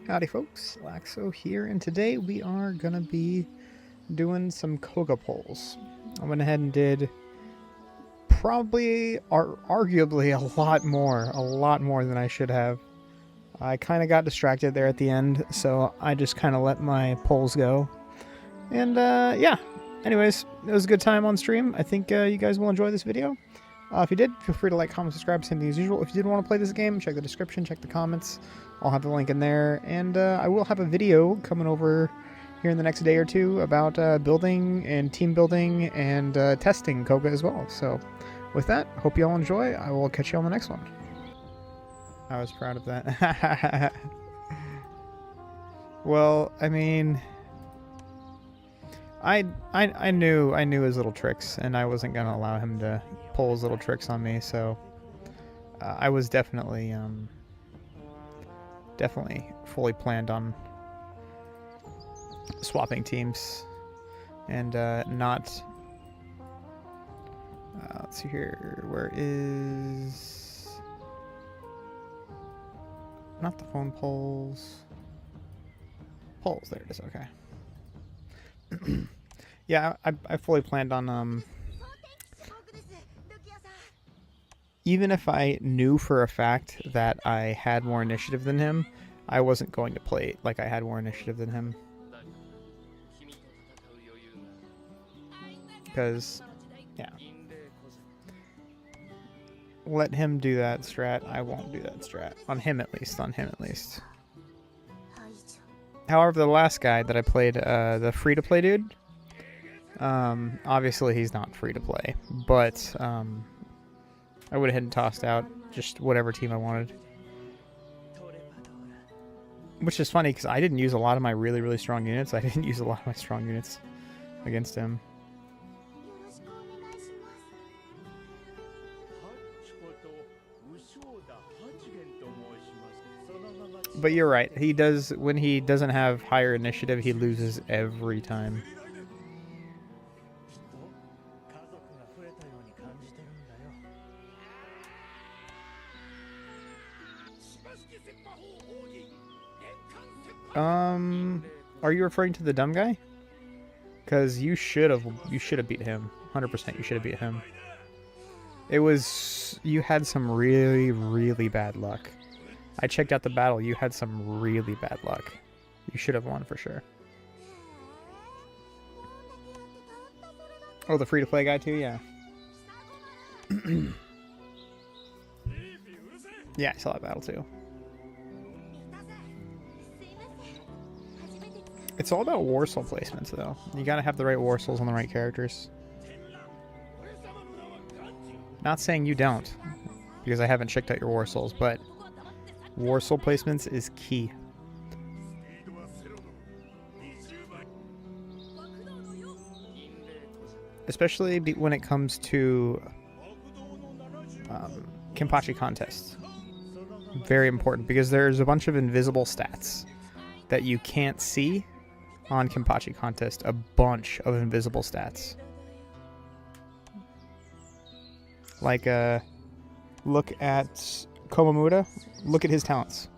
Howdy folks, Laxo here, and today we are gonna be doing some Koga polls. I went ahead and did probably, arguably, a lot more than I should have. I kind of got distracted there at the end, so I just kind of let my polls go. And yeah, anyways, it was a good time on stream. I think you guys will enjoy this video. If you did, feel free to like, comment, subscribe, same thing as usual. If you did want to play this game, check the description, check the comments. I'll have the link in there. And I will have a video coming over here in the next day or two about building and team building and testing Koga as well. So with that, hope you all enjoy. I will catch you on the next one. I was proud of that. Well, I mean, I knew his little tricks, and I wasn't gonna allow him to pull his little tricks on me. So I was definitely fully planned on swapping teams and not. Let's see here. Where is not the phone polls? Polls. There it is. Okay. Yeah, I fully planned on even if I knew for a fact that I had more initiative than him, I wasn't going to play like I had more initiative than him. Because, yeah. Let him do that strat. I won't do that strat. On him at least. However, the last guy that I played, the free-to-play dude, obviously he's not free-to-play, but I went ahead and tossed out just whatever team I wanted. Which is funny, because I didn't use a lot of my really, really strong units. I didn't use a lot of my strong units against him. But you're right. He does, when he doesn't have higher initiative, he loses every time. Are you referring to the dumb guy? Because you should have beat him. 100% you should have beat him. It was, you had some really, really bad luck. I checked out the battle. You had some really bad luck. You should have won for sure. Oh, the free-to-play guy too? Yeah. Yeah, I saw that battle too. It's all about war soul placements, though. You gotta have the right war souls on the right characters. Not saying you don't, because I haven't checked out your war souls, but war soul placements is key. Especially when it comes to Kenpachi contests. Very important, because there's a bunch of invisible stats that you can't see on Kenpachi contest. A bunch of invisible stats. Like, look at Komamura. Look at his talents.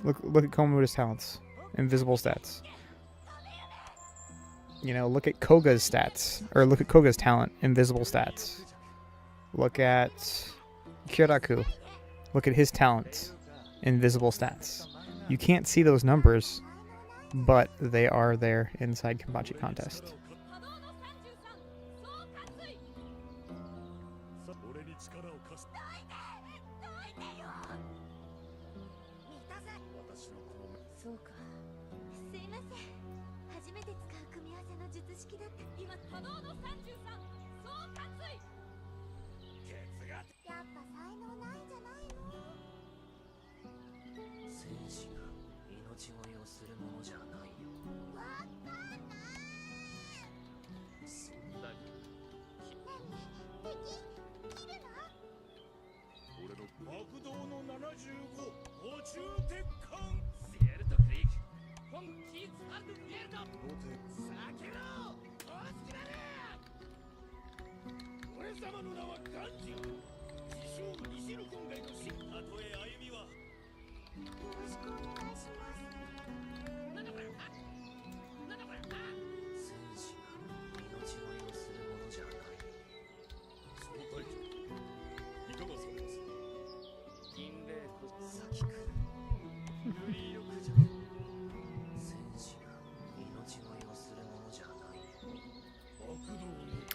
Look at Komamura's talents. Invisible stats. You know, look at Koga's stats. Or look at Koga's talent. Invisible stats. Look at Kyoraku. Look at his talent. Invisible stats. You can't see those numbers, but they are there inside Kenpachi contest.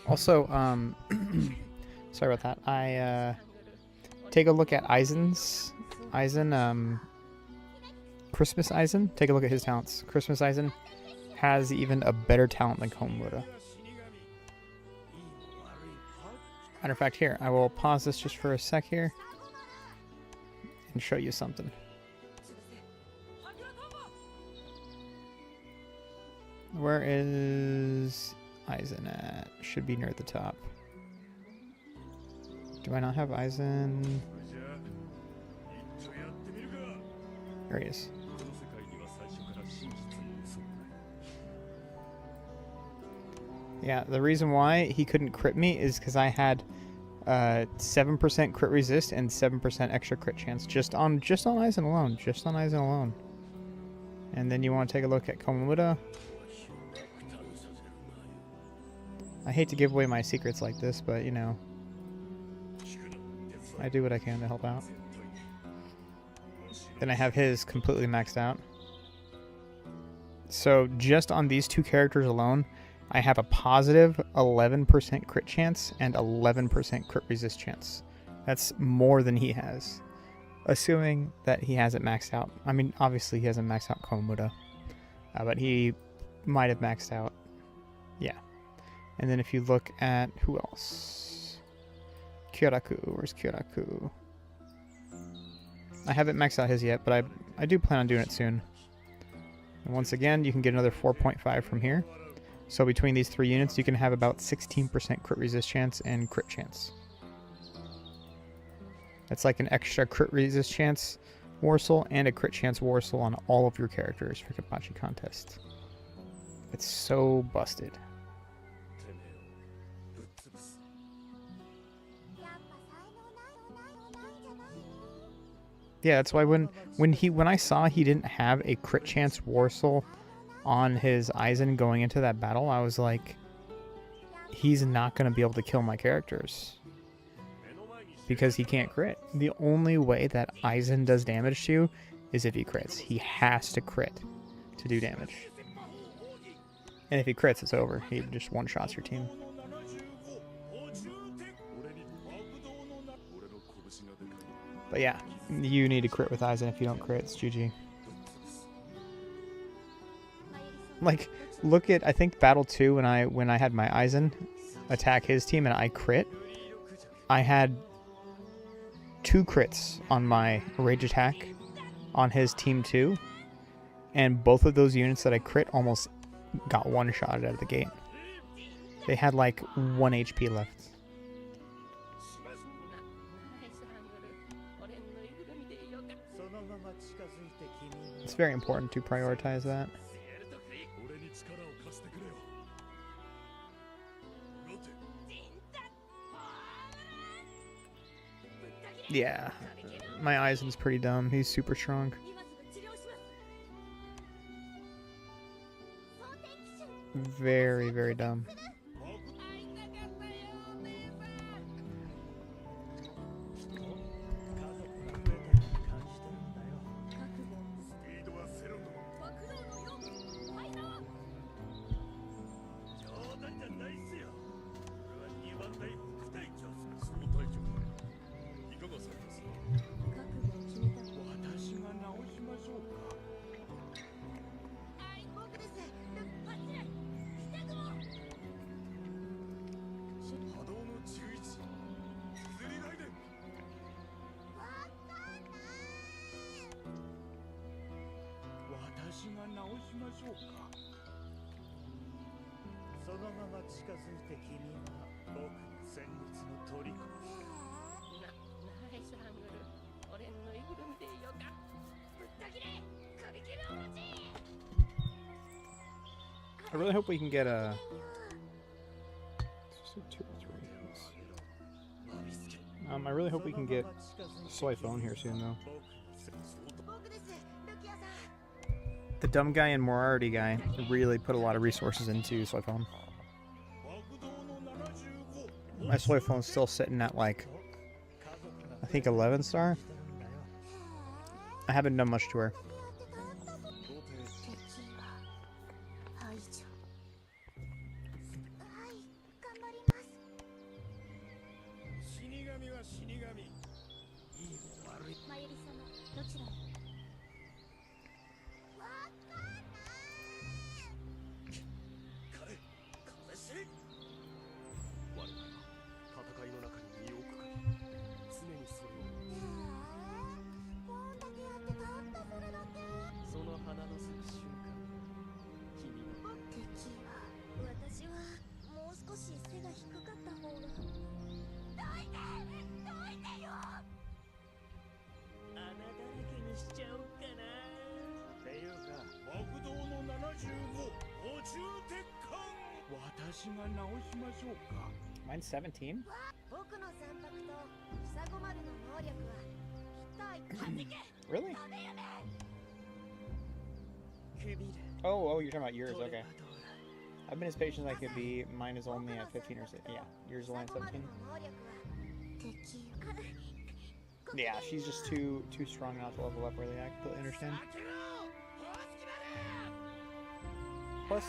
Also, sorry about that. I take a look at Eisen, Christmas Eisen. Take a look at his talents. Christmas Eisen has even a better talent than Komura. Matter of fact, here, I will pause this just for a sec here and show you something. Where is Eisen at? Should be near the top. Do I not have Eisen? There he is. Yeah, the reason why he couldn't crit me is because I had 7% crit resist and 7% extra crit chance just on Eisen alone. Just on Eisen alone. And then you want to take a look at Komura. I hate to give away my secrets like this, but you know, I do what I can to help out. Then I have his completely maxed out. So just on these two characters alone, I have a positive 11% crit chance and 11% crit resist chance. That's more than he has. Assuming that he hasn't maxed out. I mean, obviously he hasn't maxed out Komura. But he might have maxed out. Yeah. And then if you look at who else? Kyoraku. Where's Kyoraku? I haven't maxed out his yet, but I do plan on doing it soon. And once again, you can get another 4.5 from here. So between these three units, you can have about 16% crit resist chance and crit chance. That's like an extra crit resist chance Warsaw and a crit chance Warsaw on all of your characters for Kenpachi Contest. It's so busted. Yeah, that's why when I saw he didn't have a crit chance Warsaw on his Eisen going into that battle, I was like, he's not going to be able to kill my characters. Because he can't crit. The only way that Eisen does damage to you is if he crits. He has to crit to do damage. And if he crits, it's over. He just one-shots your team. But yeah, you need to crit with Eisen. If you don't crit, it's GG. Like, look at, I think Battle 2 when I had my Eisen attack his team and I crit, I had 2 crits on my rage attack on his team 2, and both of those units that I crit almost got one-shotted out of the gate. They had like 1 HP left. It's very important to prioritize that. Yeah, my Eisen's pretty dumb. He's super strong. Very, very dumb. I really hope we can get a 2 or 3. I really hope we can get Soy Phone here soon, though. The dumb guy and Moriarty guy really put a lot of resources into Soy Phone. My Soy Phone's still sitting at like, I think 11 star. haven't done much to her. Mine's 17? Really? Oh, you're talking about yours, okay. I've been as patient as I could be. Mine is only at 15 or 6. Yeah, yours is only at 17. Yeah, she's just too strong not to level up, really. I completely understand. Plus,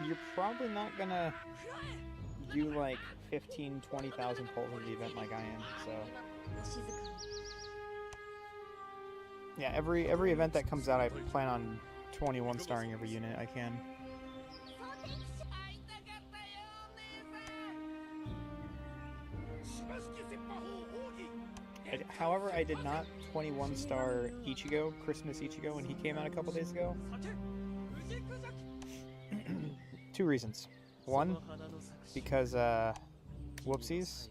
you're probably not gonna do like 15, 20,000 pulls in the event like I am, so. Yeah, every event that comes out, I plan on 21 starring every unit I can. However, I did not 21 star Ichigo, Christmas Ichigo, when he came out a couple days ago. 2 reasons. 1, because, whoopsies,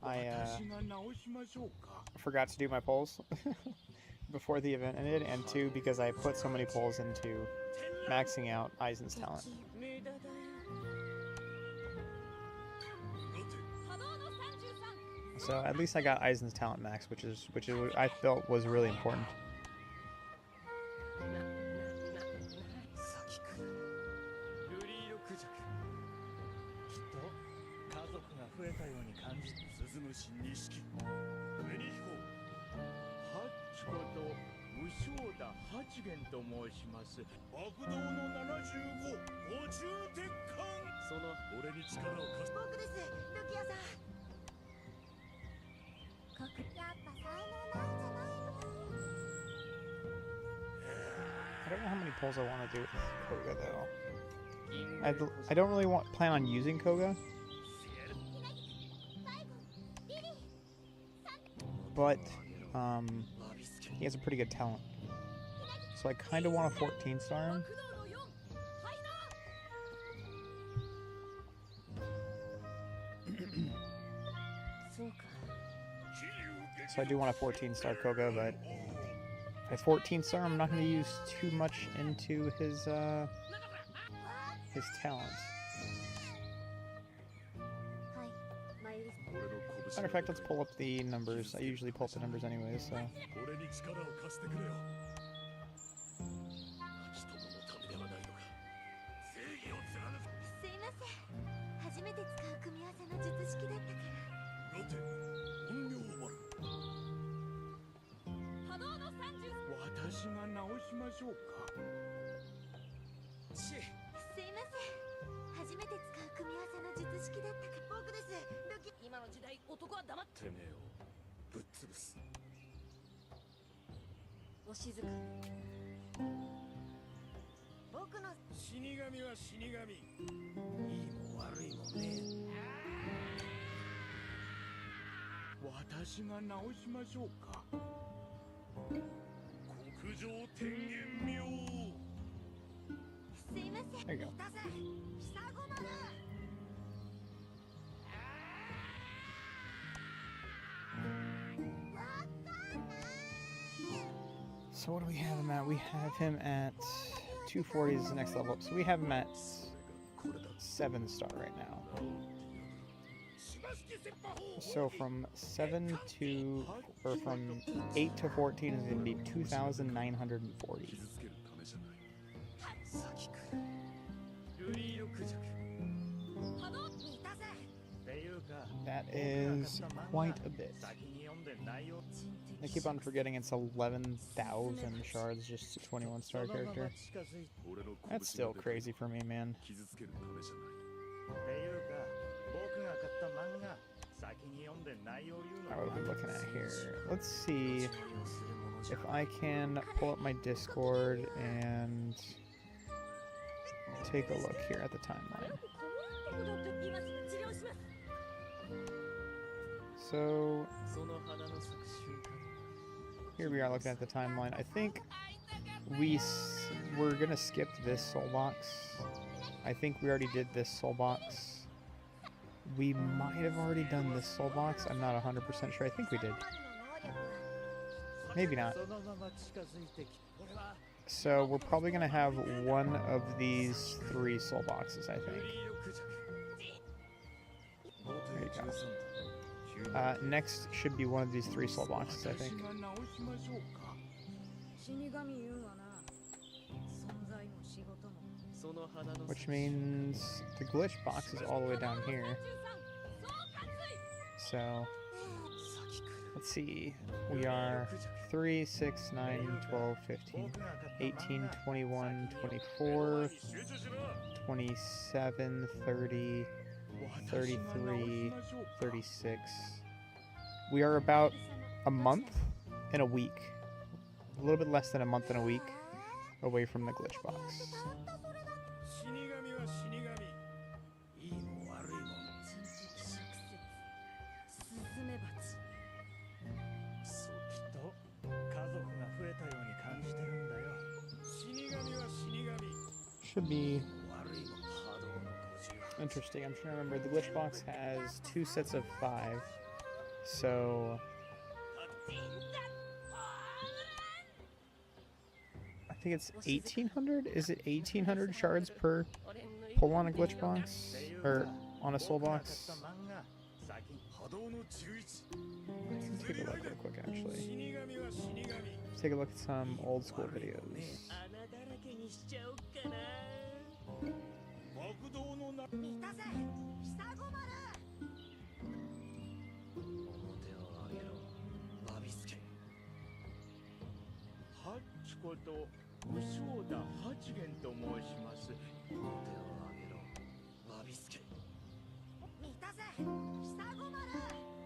I forgot to do my polls before the event ended, and 2, because I put so many polls into maxing out Aizen's talent. So at least I got Aizen's talent max, which is what I felt was really important. I don't know how many pulls I want to do with Koga though. I don't really plan on using Koga, but he has a pretty good talent, so I kind of want to 14 star him. So I do want a 14 star Koga, but if I 14 star, I'm not going to use too much into his talent. Matter of fact, let's pull up the numbers. I usually pull up the numbers anyways, so. There you go. So what do we have him at? We have him at 240 is the next level up. So we have him at 7 star right now. So from 7 to, or from 8 to 14 is going to be 2,940. That is quite a bit. I keep on forgetting it's 11,000 shards just to 21-star character. That's still crazy for me, man. Alright, what are we looking at here? Let's see if I can pull up my Discord and take a look here at the timeline. So here we are looking at the timeline. I think we're gonna skip this soul box. I think we already did this soul box. We might have already done this soul box. I'm not 100% sure. I think we did. Maybe not. So we're probably gonna have one of these 3 soul boxes, I think. There you go. Next should be one of these 3 soul boxes, I think. Which means the glitch box is all the way down here. So, let's see. We are 3, 6, 9, 12, 15, 18, 21, 24, 27, 30, 33, 36. We are about a month and a week. A little bit less than a month and a week away from the glitch box. Should be interesting. I'm trying to remember. The glitch box has 2 sets of 5. So I think it's 1,800? Is it 1,800 shards per pull on a glitch box? Or on a soul box? Take a look real quick, actually. Let's take a look at some old school videos.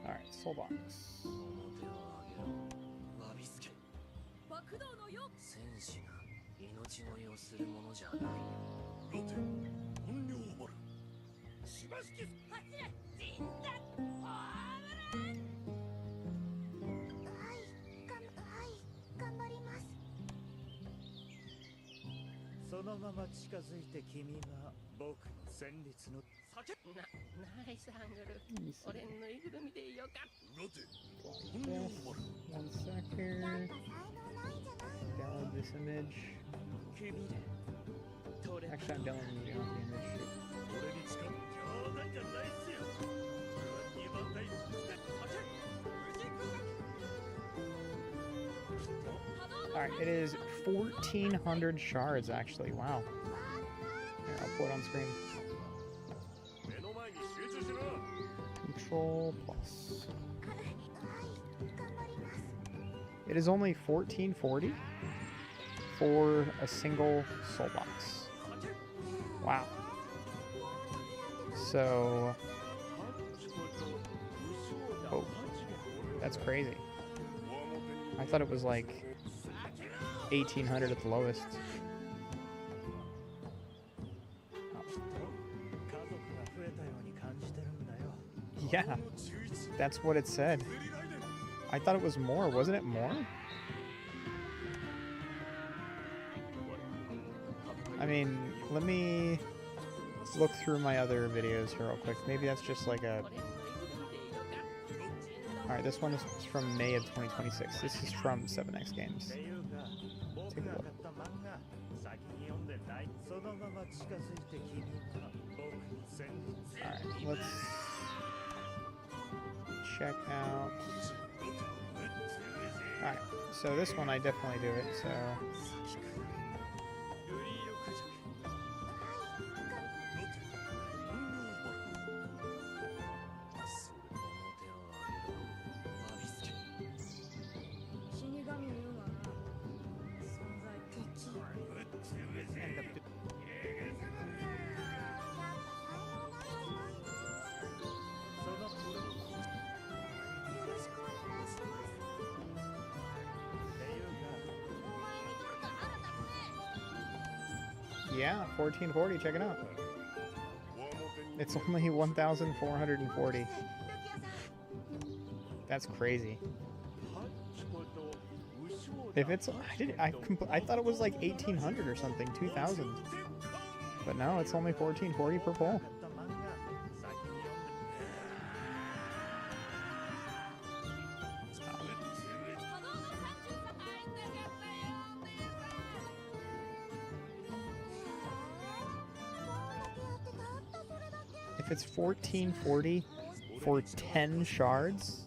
Alright, soul box. One sec here. Download this image. Actually, I'm downloading the image. Alright, it is 1,400 shards, actually. Wow. Here, I'll put it on screen. Control plus. It is only 1,440 for a single soul box. Wow. So, oh, that's crazy. I thought it was like 1,800 at the lowest. Yeah, that's what it said. I thought it was more. Wasn't it more? I mean, let me look through my other videos here real quick. Maybe that's just like a... Alright, this one is from May of 2026. This is from 7X Games. Take a look. Alright, let's check out... Alright, so this one I definitely do it, so... Yeah, 1440, check it out. It's only 1,440. That's crazy. If it's, I thought it was like 1,800 or something, 2,000. But no, it's only 1440 per pull. If it's 1440 for 10 shards,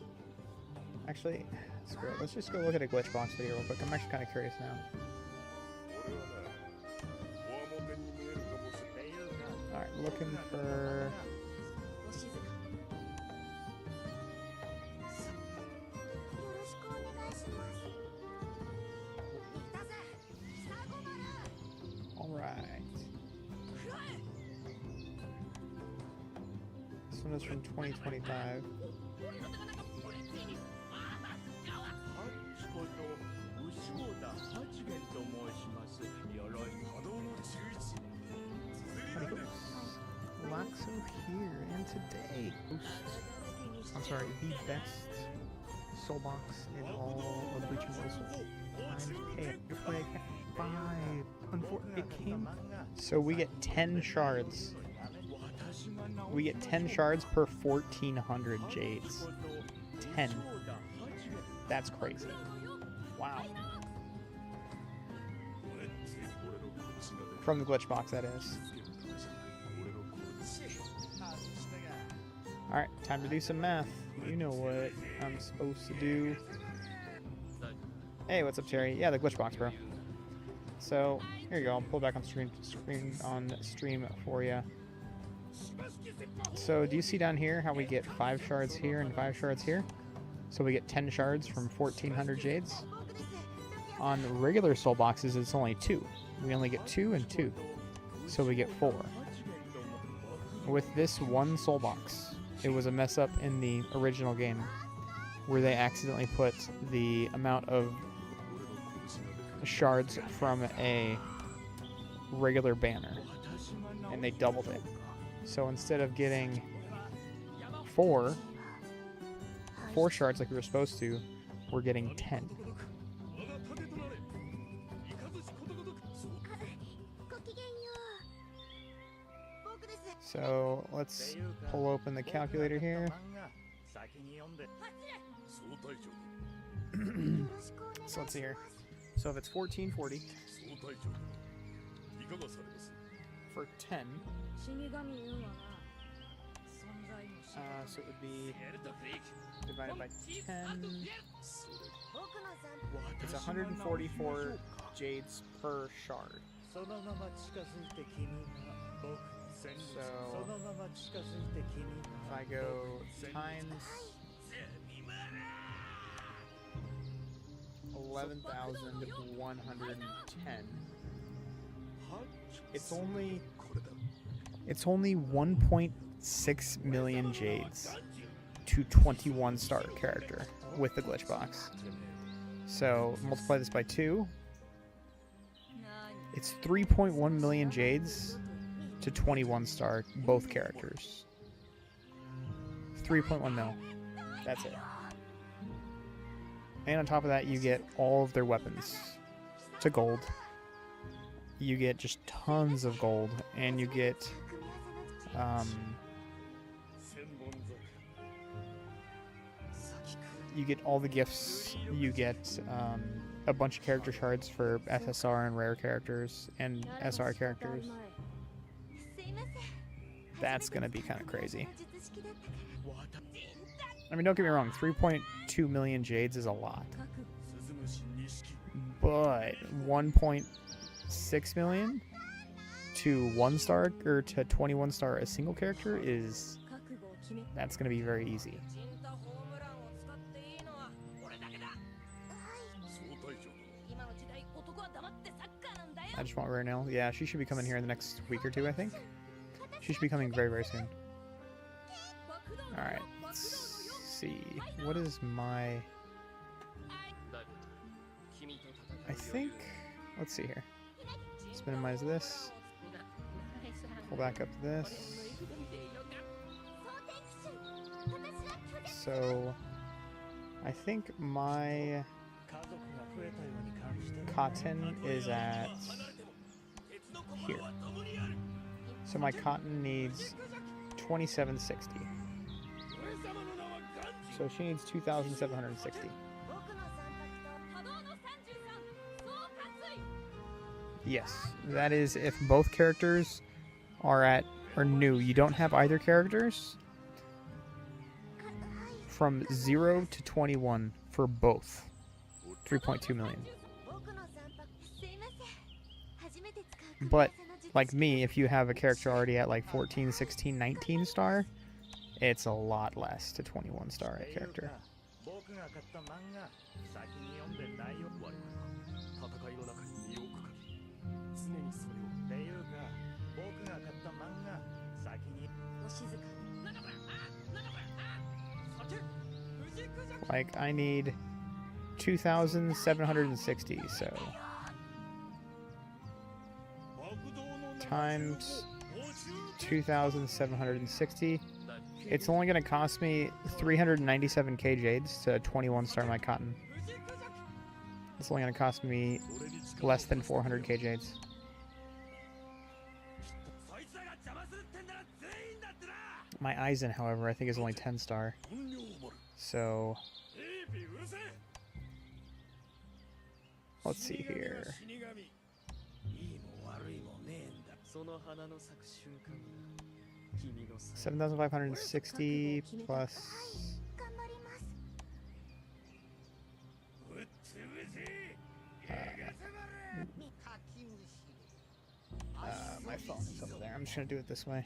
actually, screw it. Let's just go look at a glitch box video real quick. I'm actually kind of curious now. Alright, looking for... Alright. This one is from 2025. Laxo here, and today, I'm sorry, the best soul box in all of Bleach Immortal. Times pay to play 5. Unfortunately, it came. So we get 10 shards. We get 10 shards per 1,400 jades. 10. That's crazy. Wow. From the glitch box, that is. Alright, time to do some math. You know what I'm supposed to do. Hey, what's up, Cherry? Yeah, the glitch box, bro. So, here you go. I'll pull back on stream for you. So, do you see down here how we get 5 shards here and 5 shards here? So we get 10 shards from 1,400 jades. On regular soul boxes, it's only 2. We only get 2 and 2. So we get 4. With this one soul box, it was a mess up in the original game where they accidentally put the amount of shards from a regular banner and they doubled it. So instead of getting 4 shards like we were supposed to, we're getting 10. So let's pull open the calculator here. So let's see here. So if it's 1440 for 10, so it would be divided by 10. It's 144 jades per shard. So if I go times 11,110, it's only 1.6 million jades to 21 star character with the glitch box. So multiply this by 2. It's 3.1 million jades to 21 star both characters. 3.1 mil. That's it. And on top of that, you get all of their weapons to gold. You get just tons of gold, and you get all the gifts. You get a bunch of character shards for SSR and rare characters and SR characters. That's gonna be kind of crazy. I mean, don't get me wrong, 3.2 million jades is a lot. But 1.6 million to 1 star or to 21 star a single character that's going to be very easy. I just want Rarenelle. Yeah, she should be coming here in the next week or 2, I think. She should be coming very, very soon. Alright, let's see. What is my... I think... Let's see here. Let's minimize this. pull back up to this. So I think my cotton is at here. So my cotton needs 2760. So she needs 2760. Yes, that is if both characters are new. You don't have either characters. From 0 to 21 for both. 3.2 million. But, like me, if you have a character already at like 14, 16, 19 star, it's a lot less to 21 star a character. Like, I need 2,760, so times 2,760. It's only going to cost me 397k jades to 21 star my cotton. It's only going to cost me less than 400k jades. My Eisen, however, I think is only 10 star. So let's see here. 7,560 plus. My phone is over there. I'm just gonna do it this way.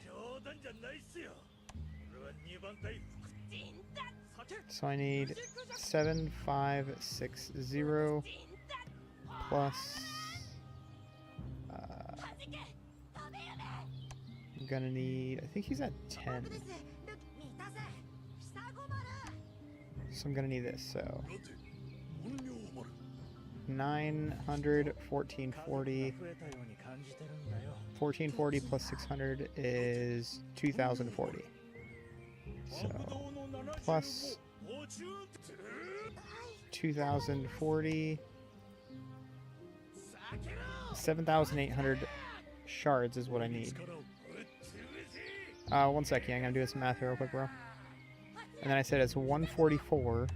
So I need 7,560 plus. I'm gonna need. I think he's at 10. So I'm gonna need this. So 900, 1440. 1440 plus 600 is 2040. So plus 2040, 7,800 shards is what I need. One second, I'm gonna do some math here real quick, bro. And then I said it's 144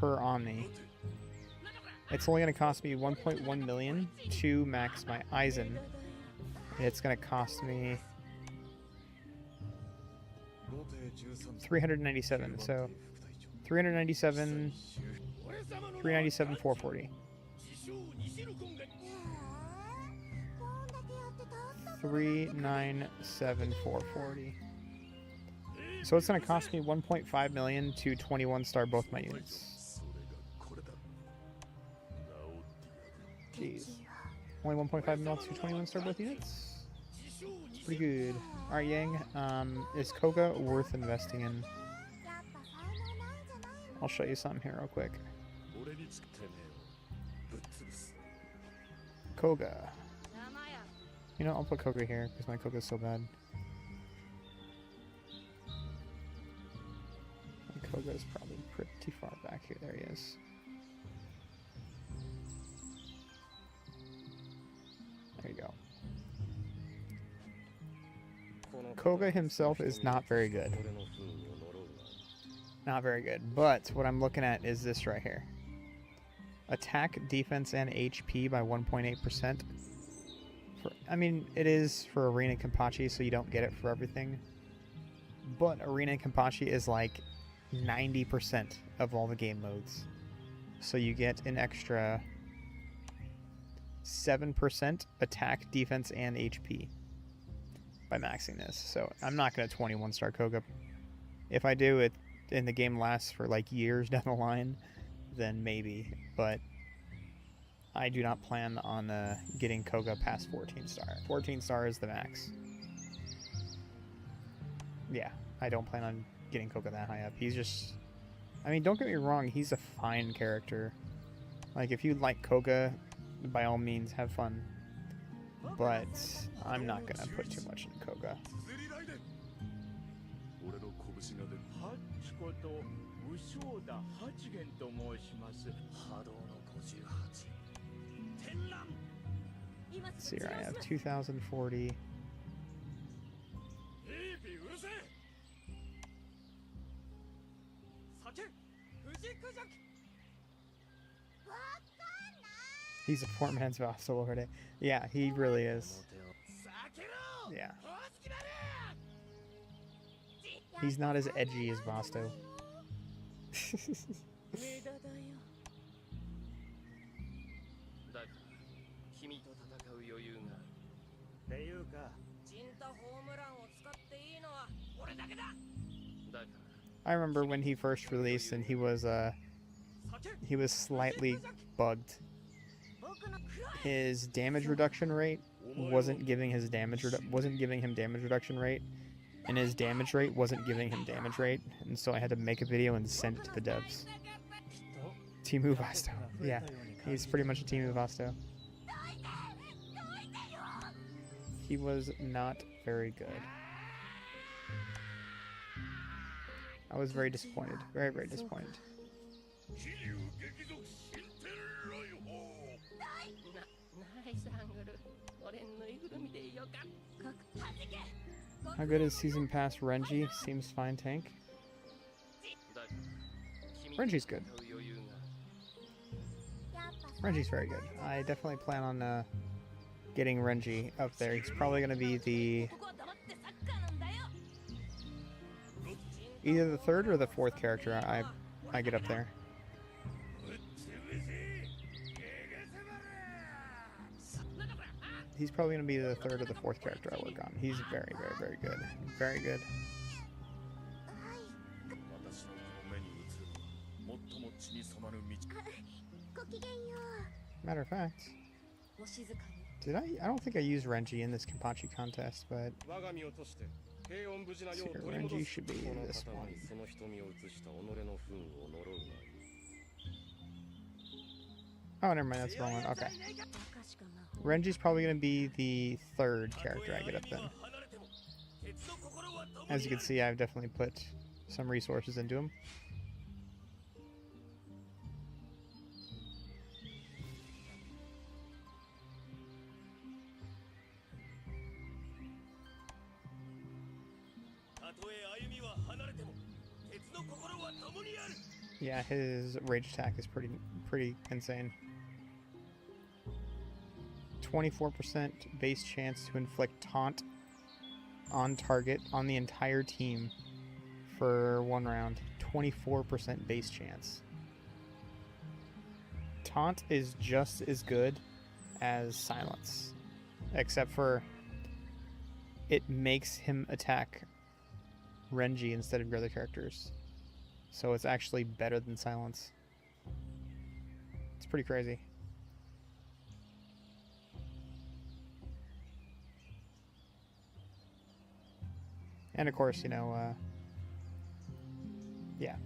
per Omni. It's only gonna cost me 1.1 million to max my Eisen. And it's gonna cost me 397. So 397, 440. 397, 440. So it's going to cost me 1.5 million to 21 star both my units. Jeez. Only 1.5 mil to 21 star both units? It's pretty good. Alright, Yang, is Koga worth investing in? I'll show you something here real quick. Koga. You know, I'll put Koga here because my Koga's so bad. My Koga's probably pretty far back here. There he is. There you go. Koga himself is not very good. Not very good. But what I'm looking at is this right here. Attack, defense, and HP by 1.8%. I mean, it is for Arena Kenpachi, so you don't get it for everything. But Arena Kenpachi is like 90% of all the game modes. So you get an extra 7% attack, defense, and HP by maxing this. So I'm not going to 21 star Koga. If I do it and the game lasts for like years down the line, then maybe. But I do not plan on getting Koga past 14 star. 14 star is the max. Yeah, I don't plan on getting Koga that high up. He's just... I mean, don't get me wrong, he's a fine character. Like, if you like Koga, by all means, have fun. but I'm not gonna put too much into Koga. Let's see here, I have 2040. He's a poor man's Vassal already. Yeah, he really is. Yeah. He's not as edgy as Vasto. I remember when he first released and he was slightly bugged. His damage reduction rate wasn't giving him damage reduction rate, and his damage rate wasn't giving him damage rate, and so I had to make a video and send it to the devs. Timu Vasto. Yeah, he's pretty much a Timu Vasto. He was not very good. I was very disappointed. Very, very disappointed. How good is Season Pass Renji? Seems fine, tank. Renji's good. Renji's very good. I definitely plan on getting Renji up there. He's probably going to be either the third or the fourth character I get up there. He's probably going to be the third or the fourth character I work on. He's very, very, very good. Very good. Matter of fact, I don't think I used Renji in this Kenpachi contest, but Renji should be this one. Oh, never mind, that's the wrong one. Okay. Renji's probably going to be the third character I get up then. As you can see, I've definitely put some resources into him. Yeah, his rage attack is pretty insane. 24% base chance to inflict taunt on target on the entire team for 1 round. 24% base chance. Taunt is just as good as silence, except for it makes him attack Renji instead of your other characters. So it's actually better than silence. It's pretty crazy. And of course, you know, yeah.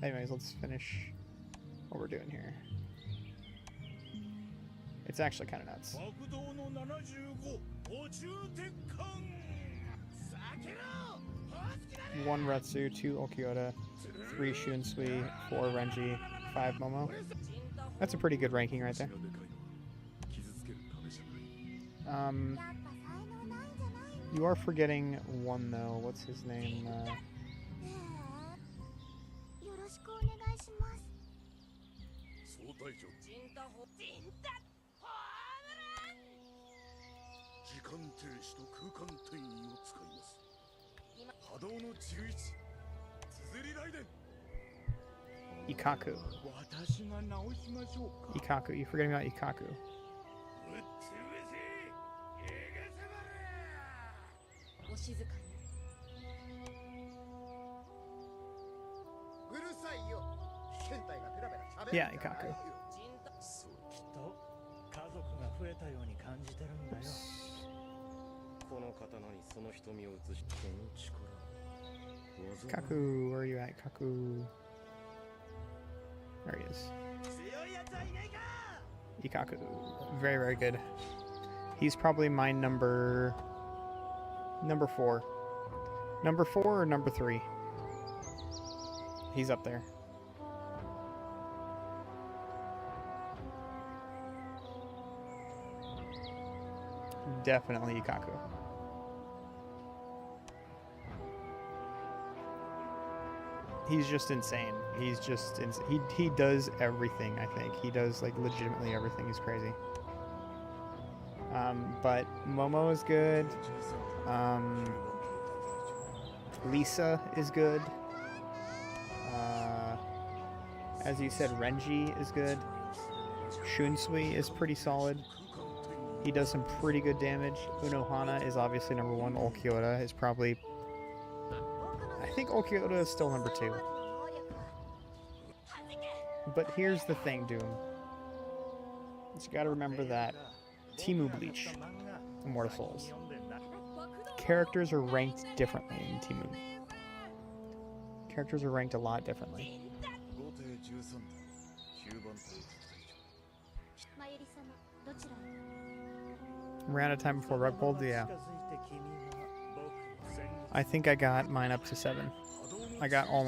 Anyways, let's finish what we're doing here. It's actually kind of nuts. 1 Retsu, 2 Okioda, 3 Shunsui, 4 Renji, 5 Momo. That's a pretty good ranking right there. You are forgetting one though. What's his name? Ikaku. Ikaku. You're forgetting about Ikaku. Yeah, Ikaku. Kaku, where are you at, Kaku? There he is. Ikaku. Very, very good. He's probably my number 4. Number 4 or number 3? He's up there. Definitely Ikaku. He's just insane. He's just he does everything. I think he does like legitimately everything. He's crazy. But Momo is good. Lisa is good. As you said, Renji is good. Shunsui is pretty solid. He does some pretty good damage. Unohana is obviously number 1. Ulquiorra is probably... I think Ulquiorra is still number 2. But here's the thing, Doom. You gotta remember that Teemu Bleach, Immortal Souls, characters are ranked differently in Teemu. Characters are ranked a lot differently. Ran out of time before rug pulled? Yeah. I think I got mine up to 7. I got all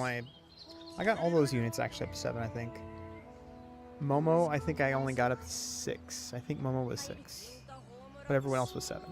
those units actually up to 7, I think. Momo, I think I only got up to 6. I think Momo was 6. But everyone else was 7.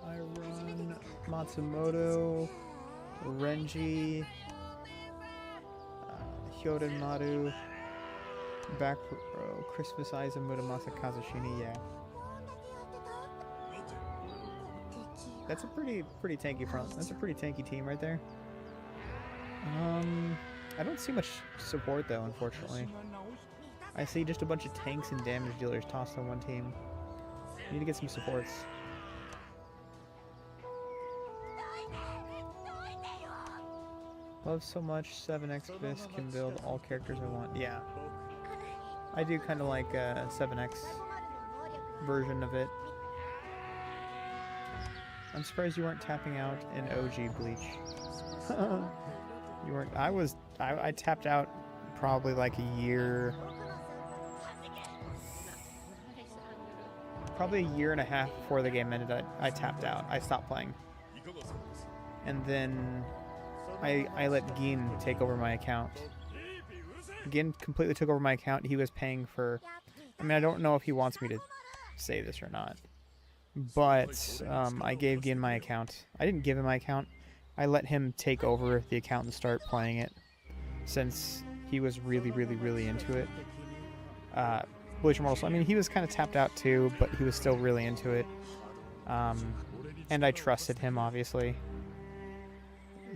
I run Matsumoto, Renji, Hyoden Maru, back row, Christmas Eyes, and Muramasa Kazushini, yeah. That's a pretty tanky front. That's a pretty tanky team right there. I don't see much support though, unfortunately. I see just a bunch of tanks and damage dealers tossed on one team. Need to get some supports. Love so much 7x Vis can build all characters I want. Yeah. I do kind of like a 7x version of it. I'm surprised you weren't tapping out in OG Bleach. You weren't. I tapped out probably like a year. Probably a year and a half before the game ended. I tapped out. I stopped playing. And then I let Gin take over my account. Gin completely took over my account. He was paying for... I mean, I don't know if he wants me to say this or not. But I gave Gin my account. I didn't give him my account. I let him take over the account and start playing it. Since he was really into it. Bleach Immortal. I mean, he was kind of tapped out too, but he was still really into it. And I trusted him, obviously.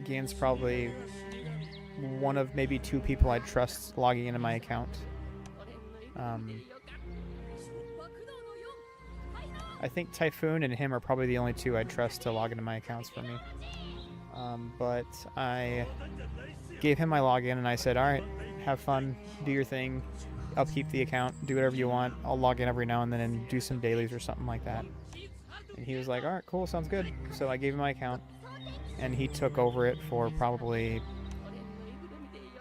Gin's probably one of maybe 2 people I'd trust logging into my account. I think Typhoon and him are probably the only 2 I'd trust to log into my accounts for me. But I gave him my login and I said, alright, have fun, do your thing, upkeep the account, do whatever you want, I'll log in every now and then and do some dailies or something like that. And he was like, alright, cool, sounds good. So I gave him my account and he took over it for probably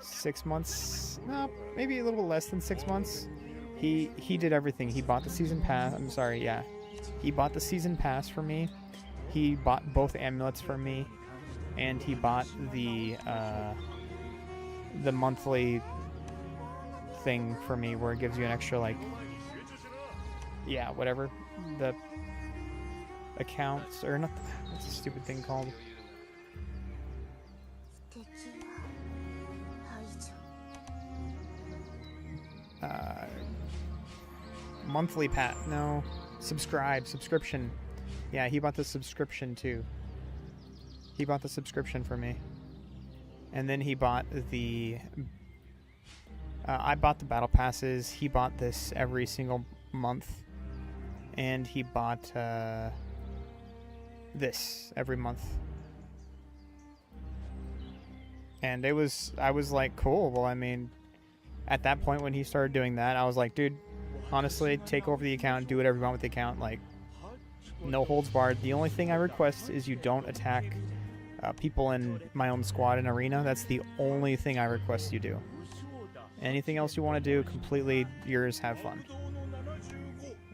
6 months, no, maybe a little less than 6 months. He did everything. He bought the season pass. I'm sorry, yeah. He bought the season pass for me. He bought both amulets for me, and he bought the monthly thing for me where it gives you an extra, like, yeah, whatever, the accounts, or not, what's the stupid thing called? Monthly subscription. Yeah, he bought the subscription too. He bought the subscription for me. And then he bought the... I bought the battle passes. He bought this every single month. And he bought... this every month. And I was like, cool. Well, I mean, at that point when he started doing that, I was like, dude, honestly, take over the account, do whatever you want with the account. Like, no holds barred. The only thing I request is you don't attack people in my own squad in arena. That's the only thing I request you do. Anything else you want to do, completely yours, have fun.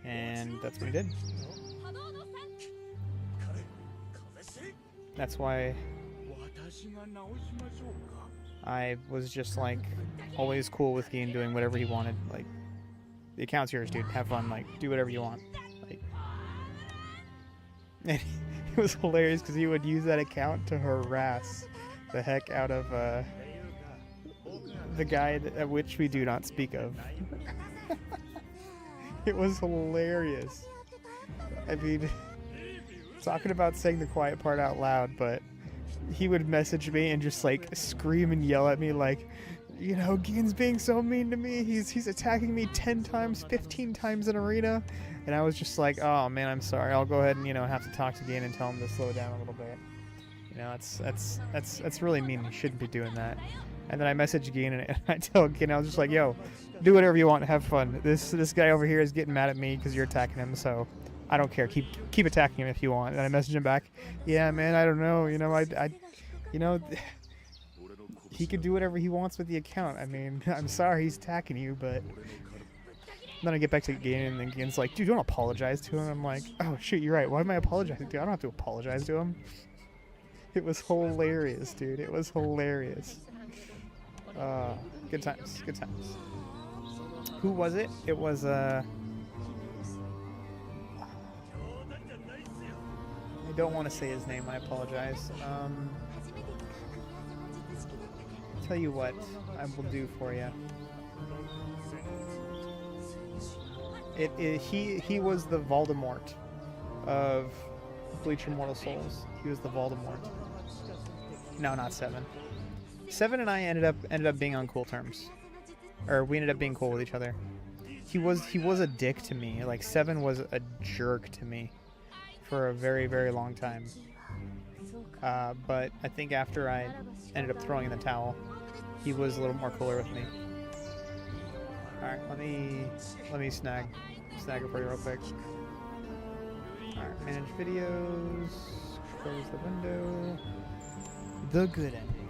And that's what he did. That's why I was just like always cool with Geen doing whatever he wanted. Like, the account's yours, dude. Have fun. Like, do whatever you want. Like, and it was hilarious because he would use that account to harass the heck out of the guy at which we do not speak of. It was hilarious. I mean, talking about saying the quiet part out loud, but he would message me and just like scream and yell at me like, you know, Geen's being so mean to me. He's attacking me 10 times, 15 times in arena. And I was just like, oh man, I'm sorry. I'll go ahead and, you know, have to talk to Geen and tell him to slow down a little bit. You know, that's really mean. He shouldn't be doing that. And then I messaged Geen and I tell Geen, I was just like, yo, do whatever you want, have fun. This guy over here is getting mad at me because you're attacking him, so I don't care. Keep attacking him if you want. And I messaged him back, yeah, man, I don't know. You know, you know, he could do whatever he wants with the account. I mean, I'm sorry he's attacking you, but then I get back to Geen and then Geen's like, dude, don't apologize to him. I'm like, oh shit, you're right. Why am I apologizing to him? I don't have to apologize to him. It was hilarious, dude. It was hilarious. Good times. Good times. Who was it? It was, I don't want to say his name. I apologize. Tell you what I will do for you. He was the Voldemort of Bleach Immortal Souls. He was the Voldemort. No, not Seven. Seven and I ended up being on cool terms, or we ended up being cool with each other. He was a dick to me. Like, Seven was a jerk to me for a very, very long time. But I think after I ended up throwing in the towel, he was a little more cooler with me. Alright, let me snag it for you real quick. Alright, manage videos, close the window. The good ending.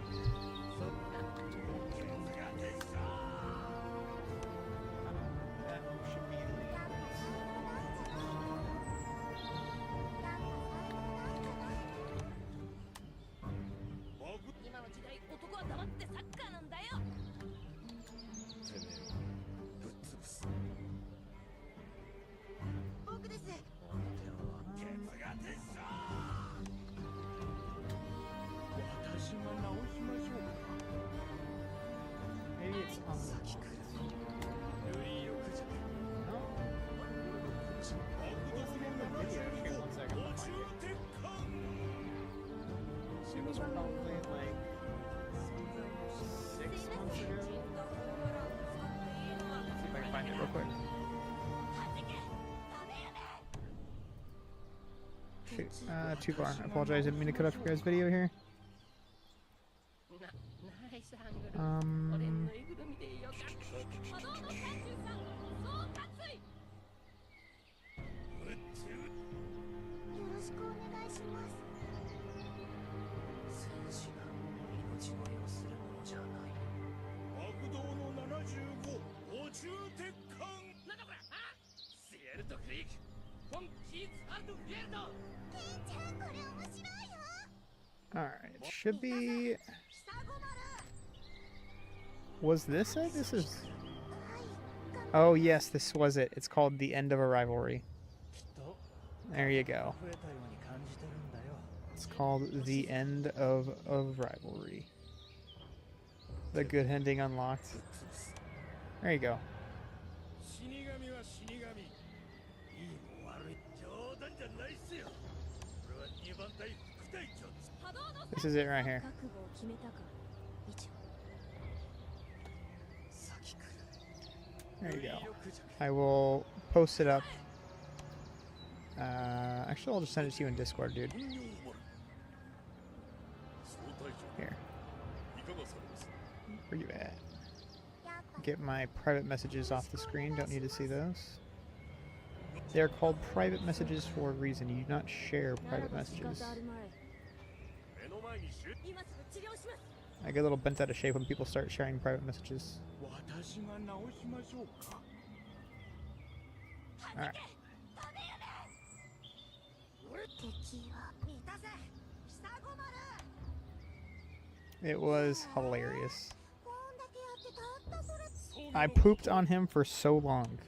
Maybe it's on the video. One second, I'll find it. She was probably like 6 months ago. Let's see if I can find it real quick. Shoot, too far. I apologize. I didn't mean to cut off your guys' video here. Alright, it should be... Was this it? This is... Oh yes, this was it. It's called The End of a Rivalry. There you go. It's called The End of a Rivalry. The good ending unlocked. There you go. This is it right here. There you go. I will post it up. Actually, Actually, I'll just send it to you in Discord, dude. Here. Where you at? Get my private messages off the screen. Don't need to see those. They're called private messages for a reason. You do not share private messages. I get a little bent out of shape when people start sharing private messages. Alright. It was hilarious. I pooped on him for so long.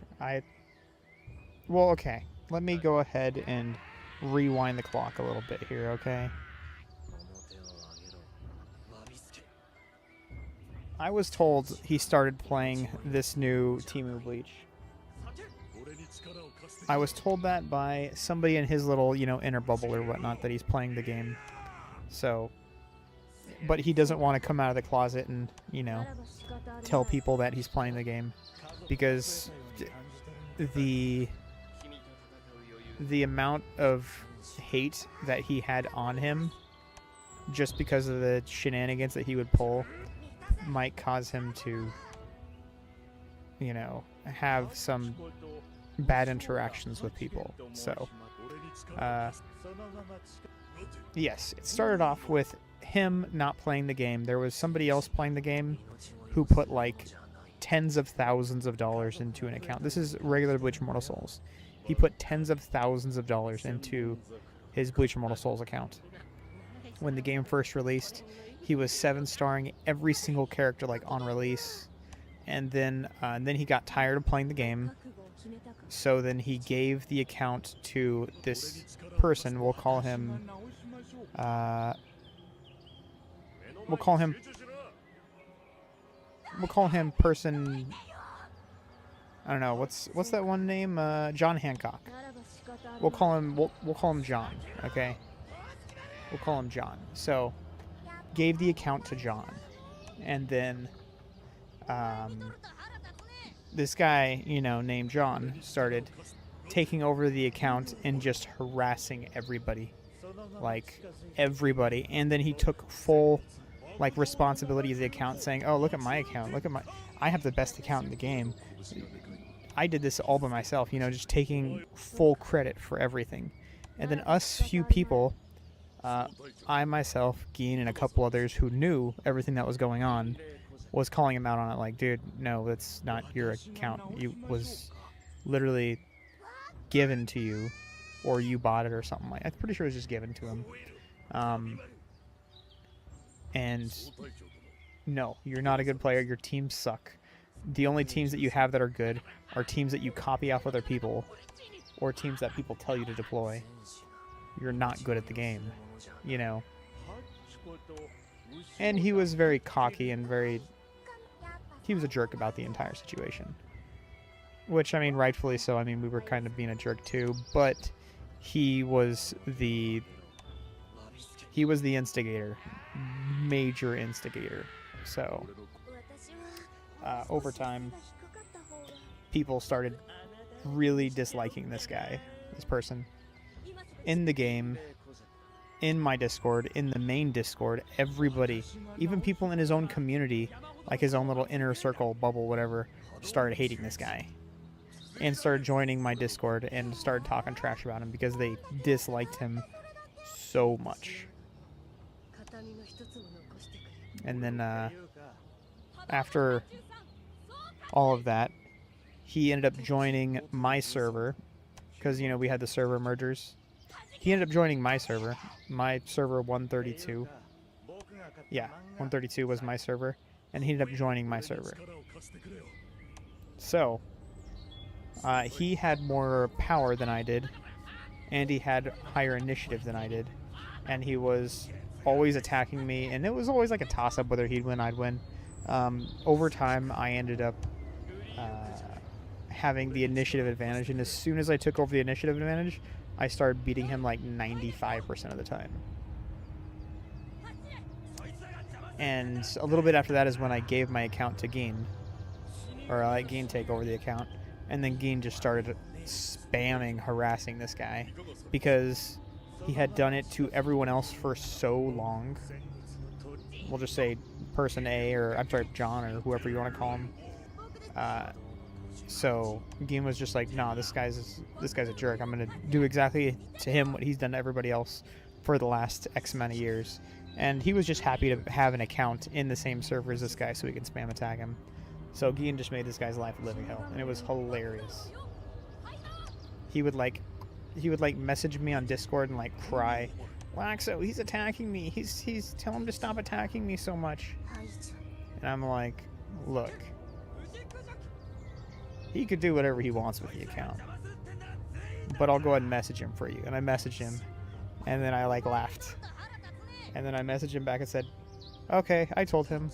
Well, okay. Let me go ahead and rewind the clock a little bit here, okay? I was told he started playing this new Temu Bleach. I was told that by somebody in his little, inner bubble or whatnot that he's playing the game. So, but he doesn't want to come out of the closet and, tell people that he's playing the game. Because the amount of hate that he had on him just because of the shenanigans that he would pull might cause him to, have some bad interactions with people. So, yes, it started off with him not playing the game. There was somebody else playing the game who put like tens of thousands of dollars into an account. This is regular Bleach Immortal Souls. He put tens of thousands of dollars into his Bleach Immortal Souls account. When the game first released, he was 7-starring every single character like on release, and then he got tired of playing the game. So then he gave the account to this person. We'll call him person. I don't know what's that one name? John Hancock. We'll call him John. Okay. We'll call him John. So, gave the account to John, and then this guy, named John, started taking over the account and just harassing everybody, like everybody. And then he took full responsibility of the account, saying, "Oh, look at my account. I have the best account in the game. I did this all by myself." Just taking full credit for everything. And then us few people, I myself, Geen, and a couple others who knew everything that was going on, was calling him out on it. Like, dude, no, that's not your account. It was literally given to you, or you bought it or something. I'm pretty sure it was just given to him. And no, you're not a good player. Your teams suck. The only teams that you have that are good are teams that you copy off other people, or teams that people tell you to deploy. You're not good at the game, And he was very cocky and he was a jerk about the entire situation. Which, rightfully so. We were kind of being a jerk too, but he was the instigator. Major instigator. So, over time, people started really disliking this person. In the game, in my Discord, in the main Discord, everybody, even people in his own community, like his own little inner circle, bubble, whatever, started hating this guy. And started joining my Discord and started talking trash about him because they disliked him so much. And then, after all of that, he ended up joining my server, because, we had the server mergers. He ended up joining my server 132. Yeah, 132 was my server, and he ended up joining my server. So, he had more power than I did, and he had higher initiative than I did, and he was always attacking me, and it was always like a toss-up whether he'd win, I'd win. Over time, I ended up having the initiative advantage, and as soon as I took over the initiative advantage, I started beating him like 95% of the time. And a little bit after that is when I gave my account to Geen, or I let Geen take over the account, and then Geen just started spamming harassing this guy because he had done it to everyone else for so long. We'll just say person A, or I'm sorry, John, or whoever you want to call him. So Gin was just like, nah, this guy's a jerk. I'm gonna do exactly to him what he's done to everybody else for the last X amount of years. And he was just happy to have an account in the same server as this guy so he can spam attack him. So Gin just made this guy's life a living hell, and it was hilarious. He would message me on Discord and like cry, Laxo, he's attacking me. He's tell him to stop attacking me so much. And I'm like, look, he could do whatever he wants with the account, but I'll go ahead and message him for you. And I messaged him, and then I like laughed, and then I messaged him back and said, okay, I told him.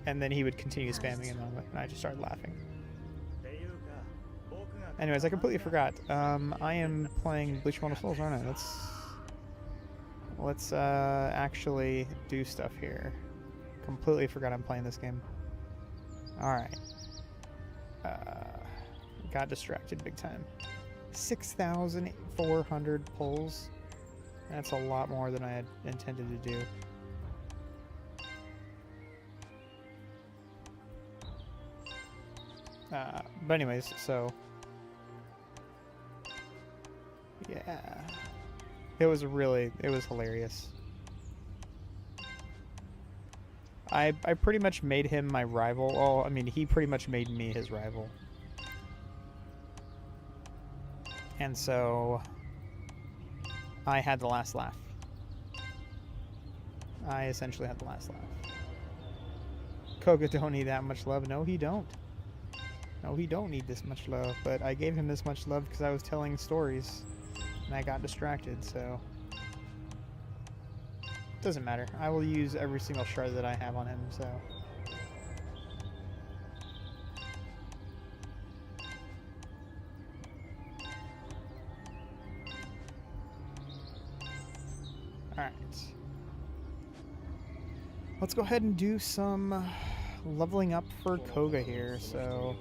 And then he would continue spamming him, and I just started laughing. Anyways, I completely forgot. I am playing Bleach Immortal Souls, aren't I? Let's actually do stuff here. Completely forgot I'm playing this game. Alright. Got distracted big time. 6,400 pulls. That's a lot more than I had intended to do. But anyways, so yeah, it was hilarious. I pretty much made him my rival. Oh, I mean, he pretty much made me his rival. And so I had the last laugh. I essentially had the last laugh. Koga don't need that much love. No, he don't. No, he don't need this much love. But I gave him this much love because I was telling stories. And I got distracted, so doesn't matter. I will use every single shard that I have on him, so alright. Let's go ahead and do some leveling up for Koga here. So